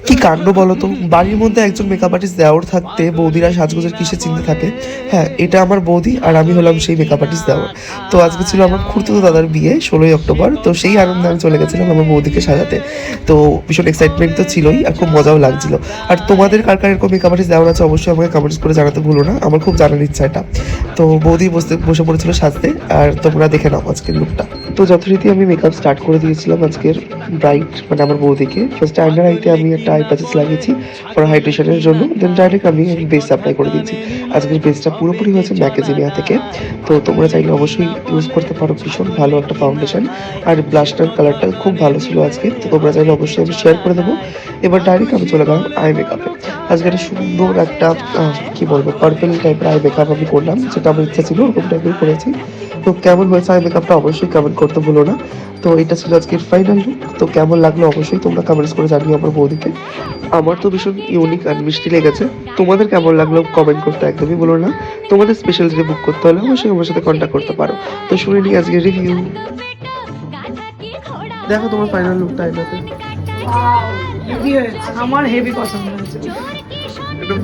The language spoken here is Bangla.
কি কাণ্ড বলো তো, বাড়ির মধ্যে একজন মেকআপ আর্টিস্ট দেওয়ার থাকতে বৌদিরা সাজগোজের কিসের চিন্তা থাকে। হ্যাঁ, এটা আমার বৌদি আর আমি হলাম সেই মেকআপ আর্টিস্ট দেওয়ার। তো আজকে ছিল আমার খুড়তুতো দাদার বিয়ে 16ই অক্টোবর। তো সেই আনন্দে আমি চলে গেছিলাম আমার বৌদিকে সাজাতে। তো ভীষণ এক্সাইটমেন্ট তো ছিলই আর খুব মজাও লাগছিল। আর তোমাদের কার কার এরকম মেকআপ আর্টিস্ট দেওয়ার আছে অবশ্যই আমাকে কমেন্টস করে জানাতে ভুলো না, আমার খুব জানার ইচ্ছা এটা। তো বৌদি বসে পড়েছিল সাজতে, আর তোমরা দেখে নাও আজকের লুকটা। তো যথারীতি আমি মেকআপ স্টার্ট করে দিয়েছিলাম আজকের ব্রাইট মানে আমার বৌদিকে। ফার্স্ট আন্ডার আইতে আমি একটা আই প্যাচেস লাগিয়েছি ফর হাইড্রেশনের জন্য, দেন ডাইরেক্ট আমি বেস অ্যাপ্লাই করে দিয়েছি। আজকের বেসটা পুরোপুরি হয়েছে ম্যাগাজিনিয়া থেকে। তো তোমরা চাইলে অবশ্যই ইউজ করতে পারো, ভীষণ ভালো একটা ফাউন্ডেশন। আর ব্লাশটার কালারটা খুব ভালো ছিল আজকে, তো তোমরা চাইলে অবশ্যই আমি শেয়ার করে দেবো। এবার ডাইরেক্ট আমি চলে গেলাম আই মেকআপে। আজকে একটা সুন্দর একটা কি বলবো পার্পল টাইপের আই মেকআপ আমি করলাম, যেটা আমার ইচ্ছা ছিল ওরকম টাইপের করেছি। তো কেমন হয়েছে আই মেকআপটা অবশ্যই কমেন্ট করতে ভুলো না। তো এটা ছিল আজকের ফাইনাল লুক। তো কেমন লাগলো অবশ্যই তোমরা কমেন্টস করে জানিও আমার বৌদিকে। আমার তো ভীষণ ইউনিক আর মিষ্টি লেগেছে। তোমাদের কেমন লাগলো কমেন্ট করতে একদমই বলো না। তোমাদের স্পেশাল ডে বুক করতে হলে অবশ্যই আমার সাথে কন্ট্যাক্ট করতে পারো। তো শুনে নিই আজকের রিভিউ। দেখো তোমার ফাইনাল লুকটা এটাতে। ওয়াও, হেভি হয়েছে, আমার হেভি পছন্দ হয়েছে। একদম